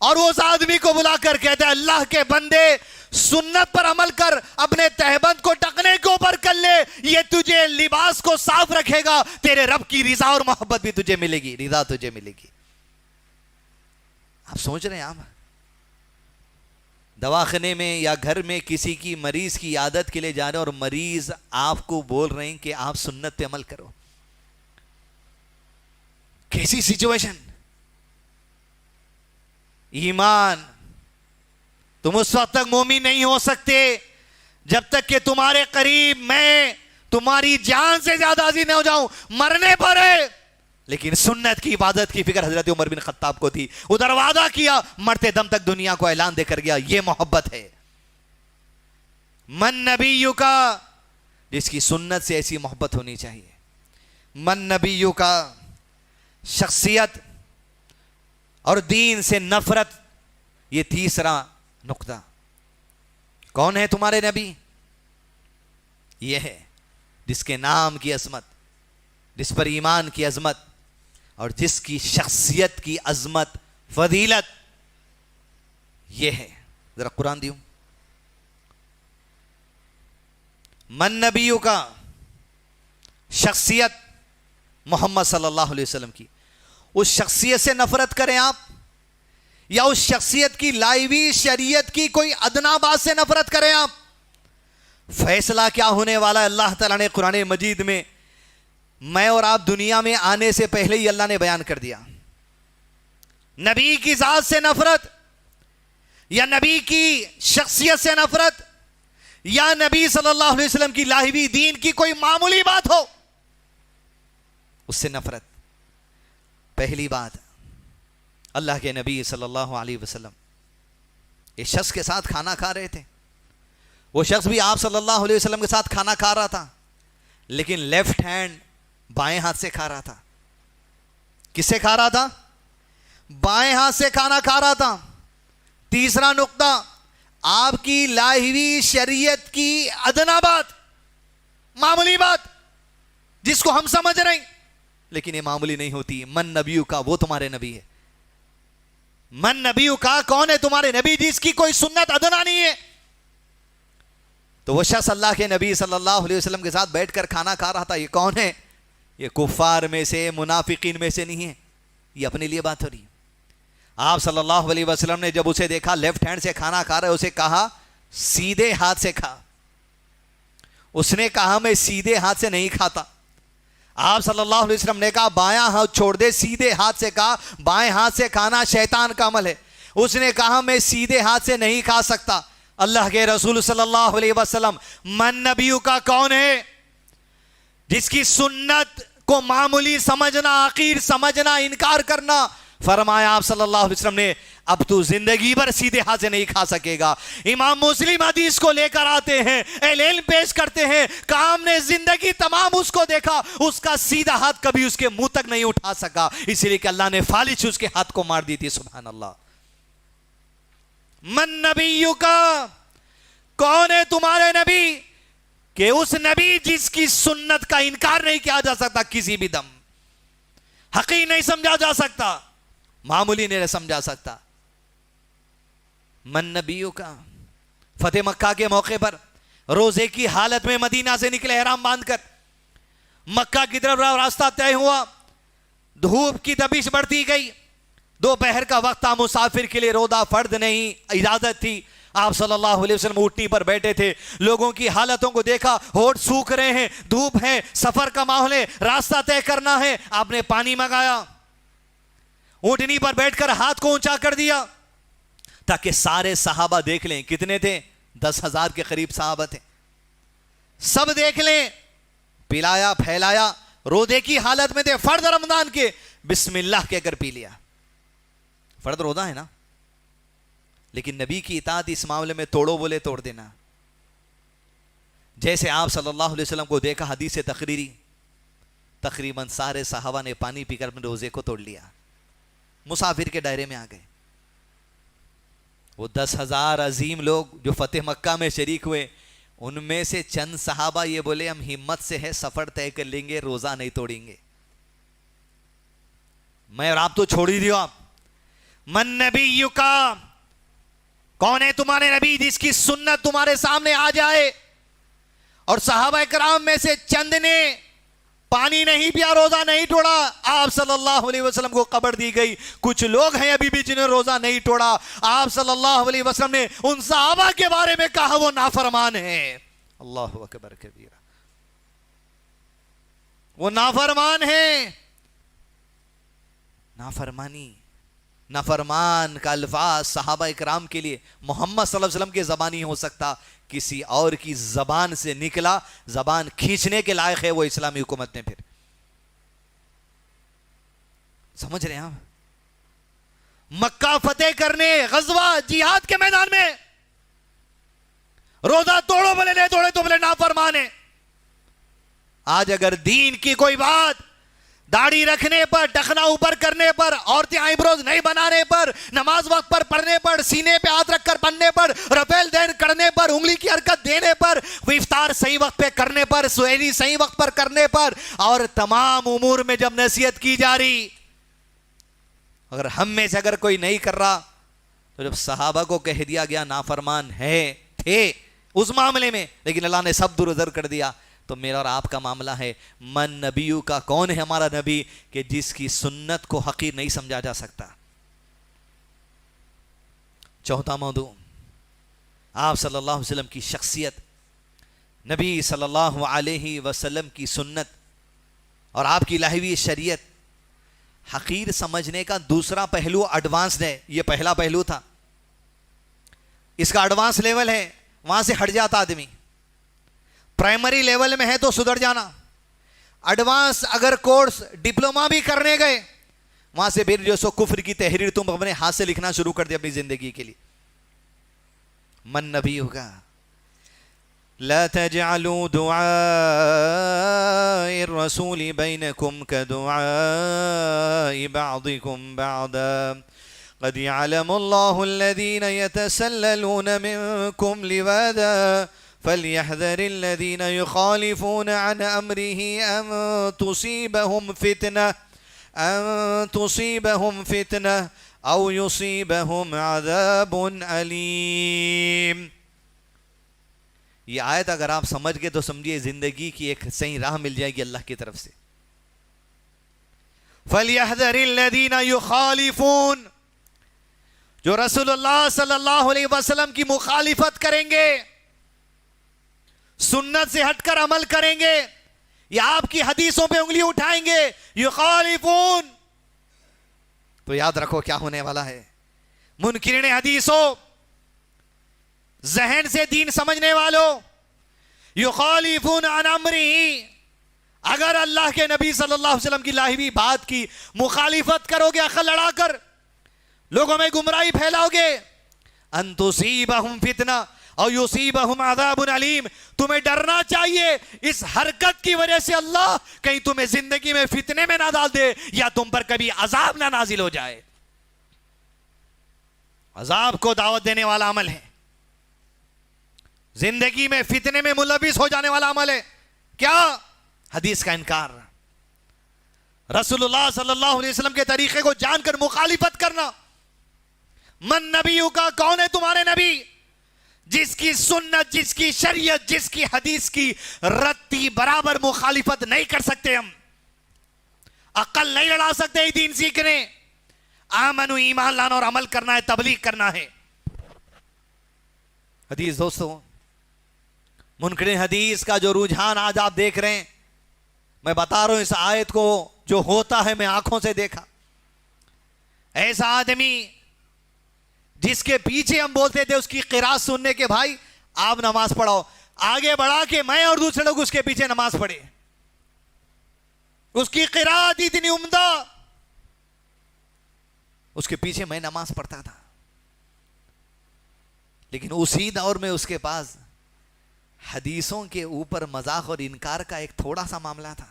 اور وہ اس آدمی کو بلا کر کہتا ہے اللہ کے بندے سنت پر عمل کر، اپنے تہبند کو ٹکنے کے اوپر کر لے، یہ تجھے لباس کو صاف رکھے گا، تیرے رب کی رضا اور محبت بھی تجھے ملے گی، رضا تجھے ملے گی. آپ سوچ رہے ہیں، آپ دواخانے میں یا گھر میں کسی کی مریض کی عادت کے لیے جا رہے ہیں اور مریض آپ کو بول رہے ہیں کہ آپ سنت پہ عمل کرو. کیسی سچویشن. ایمان، تم اس وقت تک مومن نہیں ہو سکتے جب تک کہ تمہارے قریب میں تمہاری جان سے زیادہ عزیز نہ ہو جاؤں. مرنے پر ہے لیکن سنت کی عبادت کی فکر حضرت عمر بن خطاب کو تھی. ادھر وعدہ کیا، مرتے دم تک دنیا کو اعلان دے کر گیا. یہ محبت ہے. من نبیوں کا، جس کی سنت سے ایسی محبت ہونی چاہیے. من نبیوں کا، شخصیت اور دین سے نفرت. یہ تیسرا نقطہ. کون ہے تمہارے نبی؟ یہ ہے جس کے نام کی عظمت، جس پر ایمان کی عظمت اور جس کی شخصیت کی عظمت، فضیلت یہ ہے. ذرا قرآن دیوں. من نبیوں کا شخصیت محمد صلی اللہ علیہ وسلم کی، اس شخصیت سے نفرت کریں آپ، یا اس شخصیت کی لائی ہوئی شریعت کی کوئی ادنا بات سے نفرت کریں آپ، فیصلہ کیا ہونے والا ہے؟ اللہ تعالیٰ نے قرآن مجید میں اور آپ دنیا میں آنے سے پہلے ہی اللہ نے بیان کر دیا۔ نبی کی ذات سے نفرت، یا نبی کی شخصیت سے نفرت، یا نبی صلی اللہ علیہ وسلم کی لائی ہوئی دین کی کوئی معمولی بات ہو اس سے نفرت۔ پہلی بات، اللہ کے نبی صلی اللہ علیہ وسلم ایک شخص کے ساتھ کھانا کھا رہے تھے، وہ شخص بھی آپ صلی اللہ علیہ وسلم کے ساتھ کھانا کھا رہا تھا، لیکن لیفٹ ہینڈ بائیں ہاتھ سے کھا رہا تھا۔ کس سے کھا رہا تھا؟ بائیں ہاتھ سے کھانا کھا رہا تھا۔ تیسرا نقطہ، آپ کی لائی ہوئی شریعت کی ادنا بات، معمولی بات جس کو ہم سمجھ رہے ہیں لیکن یہ معمولی نہیں ہوتی۔ من نبیوں کا، وہ تمہارے نبی ہے۔ من نبیوں کا، کون ہے تمہارے نبی جس کی کوئی سنت ادنا نہیں ہے؟ تو وہ شخص اللہ کے نبی صلی اللہ علیہ وسلم کے ساتھ بیٹھ کر کھانا کھا رہا تھا، یہ کون ہے؟ یہ کفار میں سے، منافقین میں سے نہیں ہے، یہ اپنے لیے بات ہو رہی ہے۔ آپ صلی اللہ علیہ وسلم نے جب اسے دیکھا لیفٹ ہینڈ سے کھانا کھا رہا ہے، اسے کہا سیدھے ہاتھ سے کھا۔ اس نے کہا میں سیدھے ہاتھ سے نہیں کھاتا۔ آپ صلی اللہ علیہ وسلم نے کہا بایاں ہاتھ چھوڑ دے، سیدھے ہاتھ سے کھا، بائیں ہاتھ سے کھانا شیطان کا عمل ہے۔ اس نے کہا میں سیدھے ہاتھ سے نہیں کھا سکتا۔ اللہ کے رسول صلی اللہ علیہ وسلم من نبیوں کا کون ہے؟ جس کی سنت کو معمولی سمجھنا، عقیر سمجھنا، انکار کرنا۔ فرمایا آپ صلی اللہ علیہ وسلم نے اب تو زندگی بھر سیدھے ہاتھ سے نہیں کھا سکے گا۔ امام مسلم حدیث کو لے کر آتے ہیں، اہل علم پیش کرتے ہیں کہ ہم نے زندگی تمام اس کو دیکھا، اس کا سیدھا ہاتھ کبھی اس کے منہ تک نہیں اٹھا سکا، اس لیے کہ اللہ نے فالج اس کے ہاتھ کو مار دی تھی۔ سبحان اللہ۔ من نبیوں کا، کون ہے تمہارے نبی؟ کہ اس نبی جس کی سنت کا انکار نہیں کیا جا سکتا کسی بھی دم، حقیر نہیں سمجھا جا سکتا، معمولی نہیں سمجھا سکتا۔ من نبیوں کا، فتح مکہ کے موقع پر روزے کی حالت میں مدینہ سے نکلے احرام باندھ کر، مکہ کی طرف راستہ طے ہوا، دھوپ کی تپش بڑھتی گئی، دوپہر کا وقت تھا، مسافر کے لیے روزہ فرض نہیں، اجازت تھی۔ آپ صلی اللہ علیہ وسلم اونٹنی پر بیٹھے تھے، لوگوں کی حالتوں کو دیکھا، ہونٹ سوکھ رہے ہیں، دھوپ ہے، سفر کا ماحول ہے، راستہ طے کرنا ہے۔ آپ نے پانی منگایا، اونٹنی پر بیٹھ کر ہاتھ کو اونچا کر دیا تاکہ سارے صحابہ دیکھ لیں۔ کتنے تھے؟ 10,000 کے قریب صحابہ تھے، سب دیکھ لیں۔ پلایا پھیلایا، روزے کی حالت میں تھے، فرض رمضان کے، بسم اللہ کہہ کر پی لیا۔ فرض روزہ ہے نا، لیکن نبی کی اطاعت اس معاملے میں توڑو بولے توڑ دینا۔ جیسے آپ صلی اللہ علیہ وسلم کو دیکھا حدیث تقریری، تقریباً سارے صحابہ نے پانی پی کر اپنے روزے کو توڑ لیا، مسافر کے دائرے میں آ گئے۔ وہ 10,000 عظیم لوگ جو فتح مکہ میں شریک ہوئے، ان میں سے چند صحابہ یہ بولے ہم ہمت سے ہے، سفر طے کر لیں گے، روزہ نہیں توڑیں گے۔ میں اور آپ تو چھوڑ ہی دیو۔ آپ من نبیوں کا، کون ہے تمہارے نبی جس کی سنت تمہارے سامنے آ جائے؟ اور صحابہ کرام میں سے چند نے پانی نہیں پیا، روزہ نہیں توڑا، آپ صلی اللہ علیہ وسلم کو خبر دی گئی۔ کچھ لوگ ہیں ابھی بھی جنہیں روزہ نہیں توڑا، آپ صلی اللہ علیہ وسلم نے ان صحابہ کے بارے میں کہا وہ نافرمان ہیں۔ اللہ اکبر کبیرہ، وہ نافرمان ہیں۔ نافرمانی، نافرمان کا الفاظ صحابہ اکرام کے لیے محمد صلی اللہ علیہ وسلم کے زبان ہی ہو سکتا، کسی اور کی زبان سے نکلا، زبان کھینچنے کے لائق ہے وہ اسلامی حکومت نے۔ پھر سمجھ رہے ہیں آپ؟ مکہ فتح کرنے، غزوہ جہاد کے میدان میں روزہ توڑو بولے نہیں توڑے تو بولے نافرمان ہے۔ آج اگر دین کی کوئی بات، داڑھی رکھنے پر، ٹخنا اوپر کرنے پر، عورتیں آئیبروز نہیں بنانے پر، نماز وقت پر پڑھنے پر، سینے پہ ہاتھ رکھ کر پڑھنے پر، رفیل دین کرنے پر، انگلی کی حرکت دینے پر، افطار صحیح وقت پہ کرنے پر، سحری صحیح وقت پر کرنے پر، اور تمام امور میں جب نصیحت کی جا رہی، اگر ہم میں سے اگر کوئی نہیں کر رہا، تو جب صحابہ کو کہہ دیا گیا نافرمان ہے تھے، اس معاملے میں، لیکن اللہ نے سب درگزر کر دیا. تو میرا اور آپ کا معاملہ ہے، من نبیو کا، کون ہے ہمارا نبی کہ جس کی سنت کو حقیر نہیں سمجھا جا سکتا. چوتھا موضوع، آپ صلی اللہ علیہ وسلم کی شخصیت، نبی صلی اللہ علیہ وسلم کی سنت اور آپ کی لائی ہوئی شریعت. حقیر سمجھنے کا دوسرا پہلو ایڈوانس ہے. یہ پہلا پہلو تھا، اس کا ایڈوانس لیول ہے، وہاں سے ہٹ جاتا آدمی. پرائمری لیول میں ہے تو سدھر جانا. ایڈوانس اگر کورس ڈپلوما بھی کرنے گئے، وہاں سے پھر جو سو کفر کی تحریر تم اپنے ہاتھ سے لکھنا شروع کر دے اپنی زندگی کے لیے. من نبی ہوگا. لا تجعلوا دعاء الرسول بينكم كدعاء بعضكم بعضا قد يعلم الله الذين يتسللون منكم لواذا فليحذر الذين يخالفون عن أمره أن تصيبهم فتنة أو يصيبهم عذاب أليم. یہ آیت اگر آپ سمجھ گئے تو سمجھیے زندگی کی ایک صحیح راہ مل جائے گی اللہ کی طرف سے. فَلْيَحْذَرِ الَّذِينَ يُخَالِفُونَ، جو رسول اللہ صلی اللہ علیہ وسلم کی مخالفت کریں گے، سنت سے ہٹ کر عمل کریں گے، یا آپ کی حدیثوں پہ انگلی اٹھائیں گے، یخالفون، تو یاد رکھو کیا ہونے والا ہے. منکرین حدیثوں، ذہن سے دین سمجھنے والوں، یخالفون عن امرہ، اگر اللہ کے نبی صلی اللہ علیہ وسلم کی لائی ہوئی بات کی مخالفت کرو گے، عقل لڑا کر لوگوں میں گمراہی پھیلاؤ گے، ان تصیبہم فتنہ اور یصیبہم عذاب علیم، تمہیں ڈرنا چاہیے اس حرکت کی وجہ سے اللہ کہیں تمہیں زندگی میں فتنے میں نہ ڈال دے یا تم پر کبھی عذاب نہ نازل ہو جائے. عذاب کو دعوت دینے والا عمل ہے، زندگی میں فتنے میں ملوث ہو جانے والا عمل ہے. کیا؟ حدیث کا انکار، رسول اللہ صلی اللہ علیہ وسلم کے طریقے کو جان کر مخالفت کرنا. من نبیوں کا، کون ہے تمہارے نبی جس کی سنت، جس کی شریعت، جس کی حدیث کی رتی برابر مخالفت نہیں کر سکتے. ہم عقل نہیں لڑا سکتے دین سیکھنے. آمنو، ایمان لانا اور عمل کرنا ہے، تبلیغ کرنا ہے. حدیث دوستو، منکرین حدیث کا جو رجحان آج آپ دیکھ رہے ہیں، میں بتا رہا ہوں اس آیت کو جو ہوتا ہے میں آنکھوں سے دیکھا. ایسا آدمی جس کے پیچھے ہم بولتے تھے اس کی قرات سننے کے، بھائی آپ نماز پڑھاؤ، آگے بڑھا کے میں اور دوسرے لوگ اس کے پیچھے نماز پڑھے. اس کی قرات اتنی عمدہ، اس کے پیچھے میں نماز پڑھتا تھا. لیکن اسی دور میں اس کے پاس حدیثوں کے اوپر مذاق اور انکار کا ایک تھوڑا سا معاملہ تھا.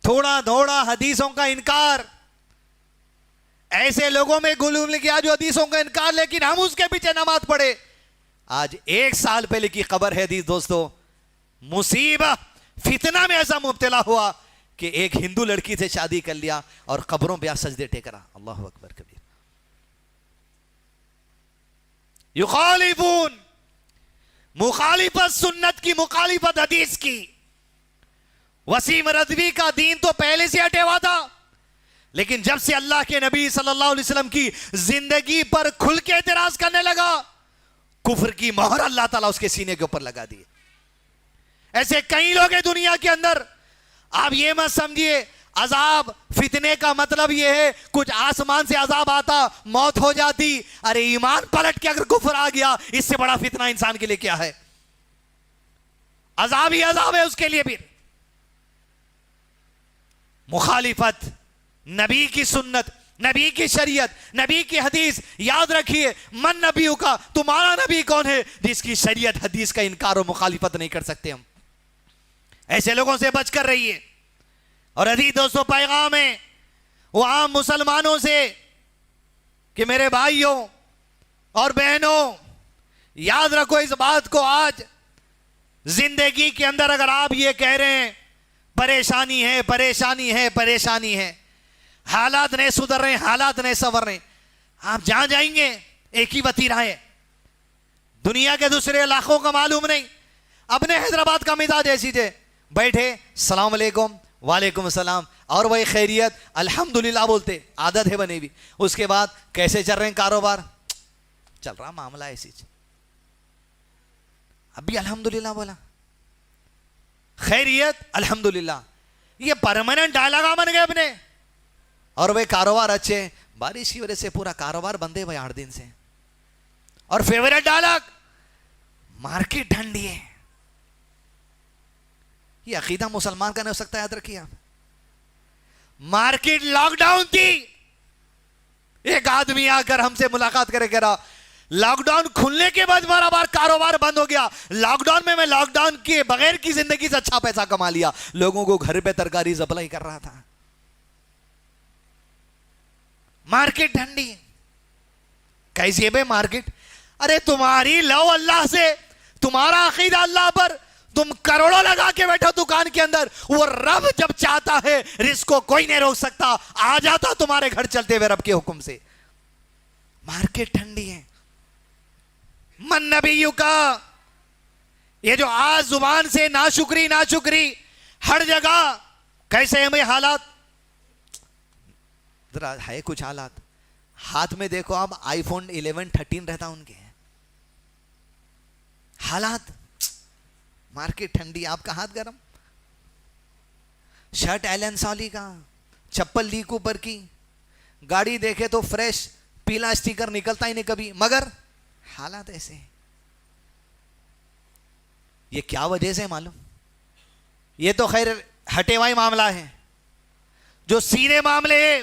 تھوڑا تھوڑا حدیثوں کا انکار. ایسے لوگوں میں گلوم کیا جو حدیثوں کا انکار، لیکن ہم اس کے پیچھے نماز پڑھے. آج 1 سال پہلے کی خبر ہے حدیث دوستو، مصیبت فتنہ میں ایسا مبتلا ہوا کہ ایک ہندو لڑکی سے شادی کر لیا اور قبروں پہ سجدے ٹیکرا. اللہ اکبر کبیر. یخالفون، مخالفت سنت کی، مخالفت حدیث کی. وسیم رضوی کا دین تو پہلے سے ہٹے ہوا تھا، لیکن جب سے اللہ کے نبی صلی اللہ علیہ وسلم کی زندگی پر کھل کے اعتراض کرنے لگا، کفر کی مہر اللہ تعالیٰ اس کے سینے کے اوپر لگا دی. ایسے کئی لوگ ہیں دنیا کے اندر. آپ یہ مت سمجھیے عذاب فتنے کا مطلب یہ ہے کچھ آسمان سے عذاب آتا، موت ہو جاتی. ارے ایمان پلٹ کے اگر کفر آ گیا، اس سے بڑا فتنہ انسان کے لیے کیا ہے؟ عذاب ہی عذاب ہے اس کے لیے. پھر مخالفت نبی کی سنت، نبی کی شریعت، نبی کی حدیث. یاد رکھیے، من نبیوں کا، تمہارا نبی کون ہے جس کی شریعت حدیث کا انکار و مخالفت نہیں کر سکتے. ہم ایسے لوگوں سے بچ کر رہیے. اور عزیز دوستو، پیغام ہے وہ عام مسلمانوں سے کہ میرے بھائیوں اور بہنوں، یاد رکھو اس بات کو. آج زندگی کے اندر اگر آپ یہ کہہ رہے ہیں پریشانی ہے، پریشانی ہے، پریشانی ہے، حالات نہیں سدھر رہے، حالات نہیں سنور رہے، آپ جہاں جائیں گے ایک ہی وتیرہ ہے. دنیا کے دوسرے علاقوں کا معلوم نہیں. اپنے حیدرآباد کا مزاج ایسی تھے, بیٹھے السلام علیکم, وعلیکم السلام, اور وہی خیریت الحمدللہ بولتے, عادت ہے بنی ہوئی. اس کے بعد کیسے چل رہے ہیں کاروبار, چل رہا معاملہ ایسی, اب بھی الحمدللہ بولا, خیریت الحمدللہ. یہ پرماننٹ ڈائلاگ بن گئے اپنے. اور وہ کاروبار اچھے, بارش کی وجہ سے پورا کاروبار بندے بھائی 8 دن سے. اور فیوریٹ ڈائلاگ, مارکیٹ ٹھنڈی ہے. یہ عقیدہ مسلمان کا نہیں ہو سکتا, یاد رکھیے آپ. مارکیٹ لاک ڈاؤن تھی. ایک آدمی آ کر ہم سے ملاقات کرے کہہ رہا لاک ڈاؤن کھلنے کے بعد ہمارا کاروبار بند ہو گیا, لاک ڈاؤن میں لاک ڈاؤن کے بغیر کی زندگی سے اچھا پیسہ کما لیا, لوگوں کو گھر پہ ترکاری سپلائی کر رہا تھا. مارکیٹ ٹھنڈی کیسی ہے بے مارکیٹ؟ ارے تمہاری لو اللہ سے, تمہارا عقیدہ اللہ پر, تم کروڑوں لگا کے بیٹھو دکان کے اندر, وہ رب جب چاہتا ہے رزق کو کوئی نہیں روک سکتا, آ جاتا تمہارے گھر چلتے ہوئے رب کے حکم سے. مارکیٹ ٹھنڈی ہے. من نبیوں کا, یہ جو آج زبان سے ناشکری ہر جگہ, کیسے ہیں بھائی حالات؟ ذرا ہے کچھ حالات. ہاتھ میں دیکھو آپ, آئی فون 11 13 رہتا ان کے حالات. مارکیٹ ٹھنڈی, آپ کا ہاتھ گرم. شرٹ ایلن سالی کا, چپل لیک اوپر کی, گاڑی دیکھے تو فریش, پیلا اسٹیکر نکلتا ہی نہیں کبھی, مگر حالات ایسے. یہ کیا وجہ سے معلوم؟ یہ تو خیر ہٹے ہوئے معاملہ ہے. جو سیدھے معاملے ہیں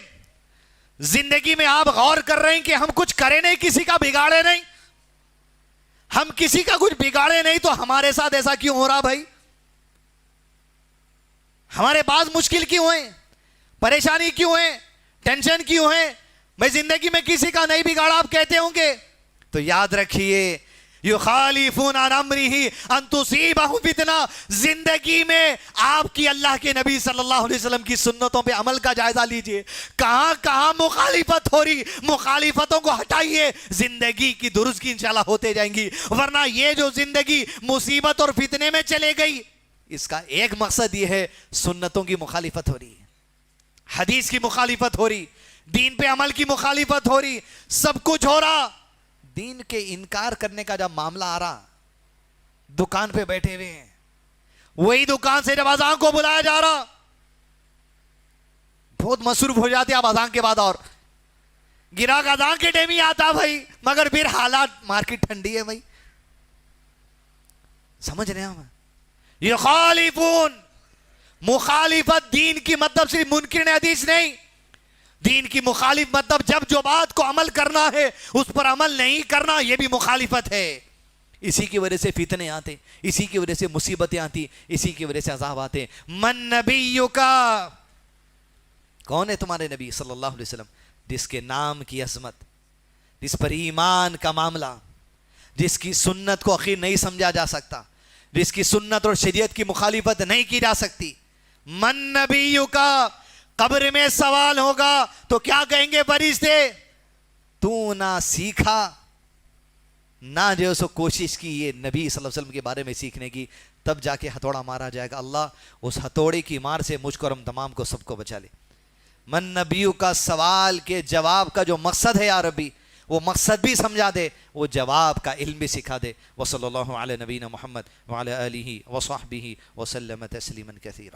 زندگی میں, آپ غور کر رہے ہیں کہ ہم کچھ کرے نہیں, کسی کا بگاڑے نہیں, ہم کسی کا کچھ بگاڑے نہیں, تو ہمارے ساتھ ایسا کیوں ہو رہا بھائی؟ ہمارے پاس مشکل کیوں ہیں, پریشانی کیوں ہے, ٹینشن کیوں ہے؟ میں زندگی میں کسی کا نہیں بگاڑا آپ کہتے ہوں گے, تو یاد رکھیے یخالفون عن امرہ ان تصیبہم فتنہ. زندگی میں آپ کی اللہ کے نبی صلی اللہ علیہ وسلم کی سنتوں پہ عمل کا جائزہ لیجئے. کہاں کہاں مخالفت ہو رہی, مخالفتوں کو ہٹائیے, زندگی کی درستگی انشاءاللہ ہوتے جائیں گی. ورنہ یہ جو زندگی مصیبت اور فتنے میں چلے گئی, اس کا ایک مقصد یہ ہے, سنتوں کی مخالفت ہو رہی, حدیث کی مخالفت ہو رہی, دین پہ عمل کی مخالفت ہو رہی, سب کچھ ہو رہا. دین کے انکار کرنے کا جب معاملہ آ رہا, دکان پہ بیٹھے ہوئے ہیں, وہی دکان سے جب اذان کو بلایا جا رہا, بہت مصروف ہو جاتے اب اذان کے بعد, اور گراہک اذان کے ٹائم ہی آتا بھائی, مگر پھر حالات مارکیٹ ٹھنڈی ہے بھائی. سمجھ رہے ہیں ہم؟ یخالفون, مخالفت دین کی مطلب صرف منکر حدیث نہیں, دین کی مخالف مطلب جب جو بات کو عمل کرنا ہے اس پر عمل نہیں کرنا, یہ بھی مخالفت ہے. اسی کی وجہ سے فتنے آتے, اسی کی وجہ سے مصیبتیں آتی, اسی کی وجہ سے عذاب آتے. من نبیوں کا, کون ہے تمہارے نبی صلی اللہ علیہ وسلم؟ جس کے نام کی عظمت, جس پر ایمان کا معاملہ, جس کی سنت کو اخیر نہیں سمجھا جا سکتا, جس کی سنت اور شریعت کی مخالفت نہیں کی جا سکتی. من نبیوں کا, قبر میں سوال ہوگا تو کیا کہیں گے فرشتے؟ تو نہ سیکھا نہ جو سو کوشش کی یہ نبی صلی اللہ علیہ وسلم کے بارے میں سیکھنے کی, تب جا کے ہتھوڑا مارا جائے گا. اللہ اس ہتھوڑے کی مار سے مجھ کو اور ہم تمام کو سب کو بچا لے. من نبیوں کا سوال کے جواب کا جو مقصد ہے یا ربی, وہ مقصد بھی سمجھا دے, وہ جواب کا علم بھی سکھا دے. وصلی اللہ علی نبینا محمد وعلی آلہ وصحبہ وسلم تسلیما کثیرا.